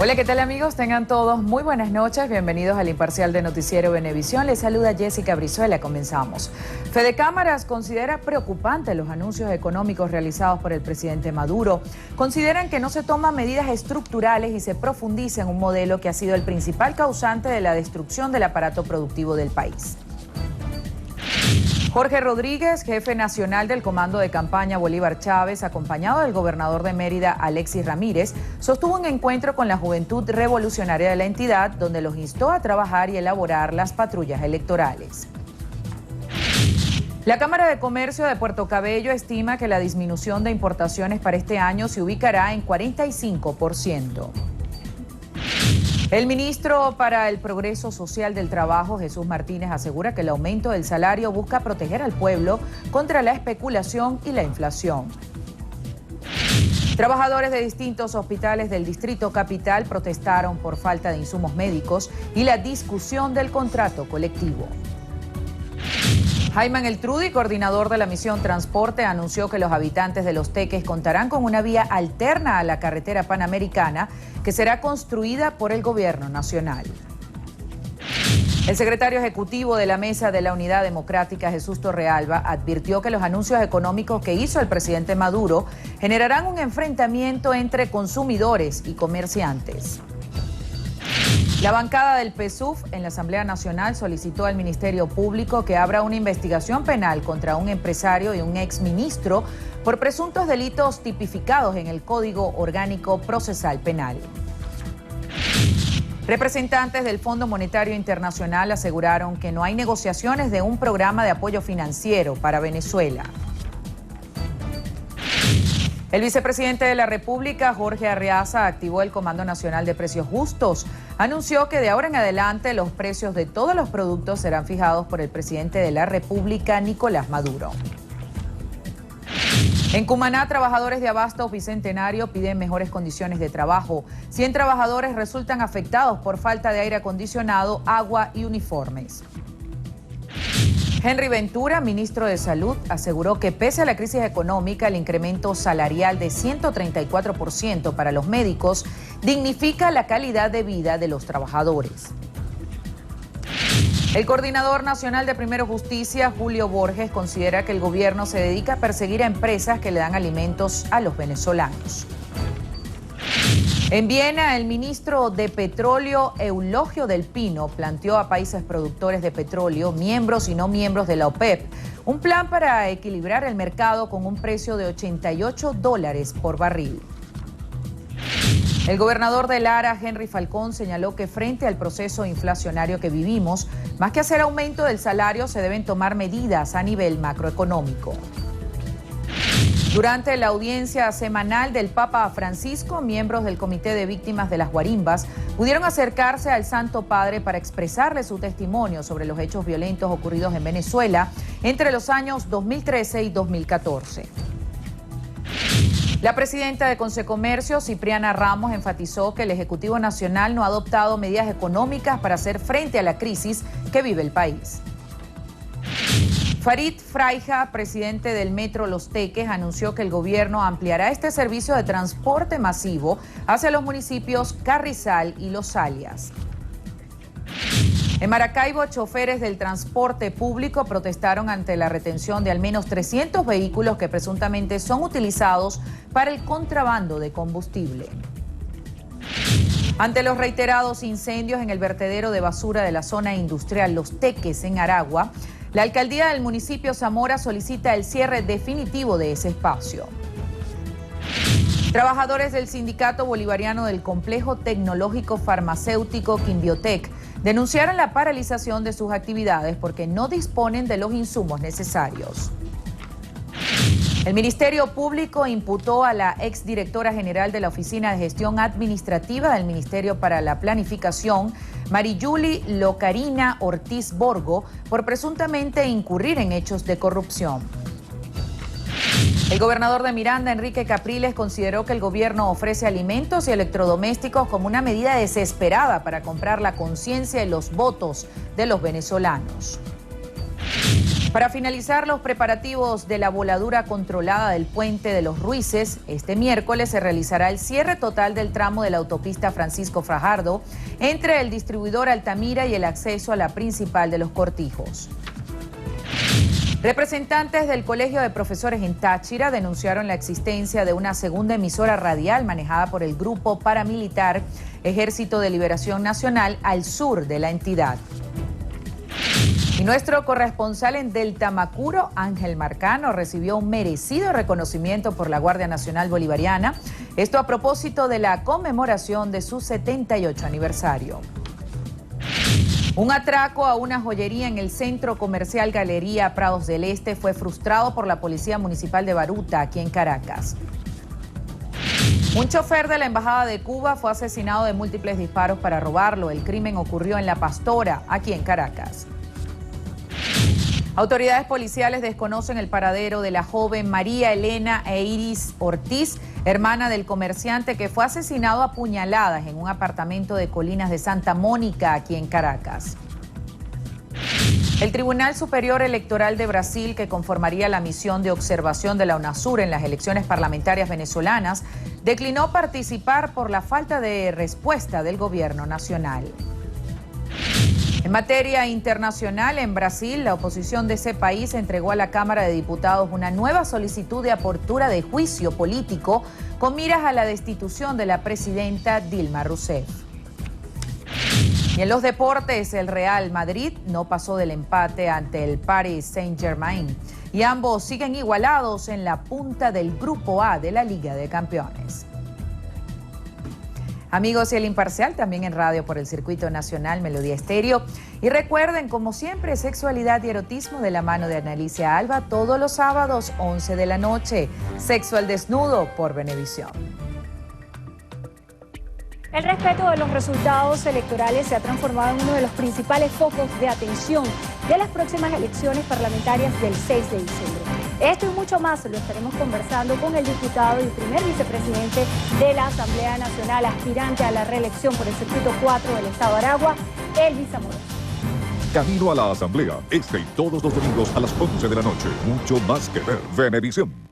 Hola, ¿qué tal amigos? Tengan todos muy buenas noches. Bienvenidos al Imparcial de Noticiero Venevisión. Les saluda Jessica Brizuela. Comenzamos. Fede Cámaras considera preocupante los anuncios económicos realizados por el presidente Maduro. Consideran que no se toman medidas estructurales y se profundiza en un modelo que ha sido el principal causante de la destrucción del aparato productivo del país. Jorge Rodríguez, jefe nacional del Comando de Campaña Bolívar Chávez, acompañado del gobernador de Mérida, Alexis Ramírez, sostuvo un encuentro con la juventud revolucionaria de la entidad, donde los instó a trabajar y elaborar las patrullas electorales. La Cámara de Comercio de Puerto Cabello estima que la disminución de importaciones para este año se ubicará en 45%. El ministro para el Progreso Social del Trabajo, Jesús Martínez, asegura que el aumento del salario busca proteger al pueblo contra la especulación y la inflación. Trabajadores de distintos hospitales del Distrito Capital protestaron por falta de insumos médicos y la discusión del contrato colectivo. Jaiman Eltrudi, coordinador de la misión Transporte, anunció que los habitantes de Los Teques contarán con una vía alterna a la carretera panamericana que será construida por el gobierno nacional. El secretario ejecutivo de la Mesa de la Unidad Democrática, Jesús Torrealba, advirtió que los anuncios económicos que hizo el presidente Maduro generarán un enfrentamiento entre consumidores y comerciantes. La bancada del PSUV en la Asamblea Nacional solicitó al Ministerio Público que abra una investigación penal contra un empresario y un exministro por presuntos delitos tipificados en el Código Orgánico Procesal Penal. Representantes del Fondo Monetario Internacional aseguraron que no hay negociaciones de un programa de apoyo financiero para Venezuela. El vicepresidente de la República, Jorge Arreaza, activó el Comando Nacional de Precios Justos. Anunció que de ahora en adelante los precios de todos los productos serán fijados por el presidente de la República, Nicolás Maduro. En Cumaná, trabajadores de Abastos Bicentenario piden mejores condiciones de trabajo. 100 trabajadores resultan afectados por falta de aire acondicionado, agua y uniformes. Henry Ventura, ministro de Salud, aseguró que pese a la crisis económica, el incremento salarial de 134% para los médicos dignifica la calidad de vida de los trabajadores. El coordinador nacional de Primero Justicia, Julio Borges, considera que el gobierno se dedica a perseguir a empresas que le dan alimentos a los venezolanos. En Viena, el ministro de Petróleo, Eulogio del Pino, planteó a países productores de petróleo, miembros y no miembros de la OPEP, un plan para equilibrar el mercado con un precio de $88 por barril. El gobernador de Lara, Henry Falcón, señaló que frente al proceso inflacionario que vivimos, más que hacer aumento del salario, se deben tomar medidas a nivel macroeconómico. Durante la audiencia semanal del Papa Francisco, miembros del Comité de Víctimas de las Guarimbas pudieron acercarse al Santo Padre para expresarle su testimonio sobre los hechos violentos ocurridos en Venezuela entre los años 2013 y 2014. La presidenta de Consecomercio, Cipriana Ramos, enfatizó que el Ejecutivo Nacional no ha adoptado medidas económicas para hacer frente a la crisis que vive el país. Farid Fraija, presidente del Metro Los Teques, anunció que el gobierno ampliará este servicio de transporte masivo hacia los municipios Carrizal y Los Alias. En Maracaibo, choferes del transporte público protestaron ante la retención de al menos 300 vehículos que presuntamente son utilizados para el contrabando de combustible. Ante los reiterados incendios en el vertedero de basura de la zona industrial Los Teques en Aragua, la alcaldía del municipio Zamora solicita el cierre definitivo de ese espacio. Trabajadores del Sindicato Bolivariano del Complejo Tecnológico Farmacéutico Quimbiotec denunciaron la paralización de sus actividades porque no disponen de los insumos necesarios. El Ministerio Público imputó a la exdirectora general de la Oficina de Gestión Administrativa del Ministerio para la Planificación, Mariyuli Locarina Ortiz Borgo, por presuntamente incurrir en hechos de corrupción. El gobernador de Miranda, Enrique Capriles, consideró que el gobierno ofrece alimentos y electrodomésticos como una medida desesperada para comprar la conciencia y los votos de los venezolanos. Para finalizar los preparativos de la voladura controlada del Puente de los Ruices, este miércoles se realizará el cierre total del tramo de la autopista Francisco Fajardo entre el distribuidor Altamira y el acceso a la principal de Los Cortijos. Representantes del Colegio de Profesores en Táchira denunciaron la existencia de una segunda emisora radial manejada por el grupo paramilitar Ejército de Liberación Nacional al sur de la entidad. Y nuestro corresponsal en Deltamacuro, Ángel Marcano, recibió un merecido reconocimiento por la Guardia Nacional Bolivariana, esto a propósito de la conmemoración de su 78 aniversario. Un atraco a una joyería en el centro comercial Galería Prados del Este fue frustrado por la Policía Municipal de Baruta, aquí en Caracas. Un chofer de la Embajada de Cuba fue asesinado de múltiples disparos para robarlo. El crimen ocurrió en La Pastora, aquí en Caracas. Autoridades policiales desconocen el paradero de la joven María Elena Eiris Ortiz, hermana del comerciante que fue asesinado a puñaladas en un apartamento de Colinas de Santa Mónica, aquí en Caracas. El Tribunal Superior Electoral de Brasil, que conformaría la misión de observación de la UNASUR en las elecciones parlamentarias venezolanas, declinó participar por la falta de respuesta del gobierno nacional. En materia internacional, en Brasil, la oposición de ese país entregó a la Cámara de Diputados una nueva solicitud de apertura de juicio político con miras a la destitución de la presidenta Dilma Rousseff. Y en los deportes, el Real Madrid no pasó del empate ante el Paris Saint-Germain y ambos siguen igualados en la punta del Grupo A de la Liga de Campeones. Amigos, y El Imparcial también en radio por el Circuito Nacional Melodía Estéreo. Y recuerden, como siempre, Sexualidad y Erotismo de la mano de Analicia Alba todos los sábados, 11 de la noche. Sexo al desnudo por Venevisión. El respeto de los resultados electorales se ha transformado en uno de los principales focos de atención de las próximas elecciones parlamentarias del 6 de diciembre. Esto y mucho más lo estaremos conversando con el diputado y primer vicepresidente de la Asamblea Nacional, aspirante a la reelección por el Circuito 4 del Estado de Aragua, Elvis Amorós. Camino a la Asamblea, este y todos los domingos a las 11 de la noche. Mucho más que ver. Venevisión.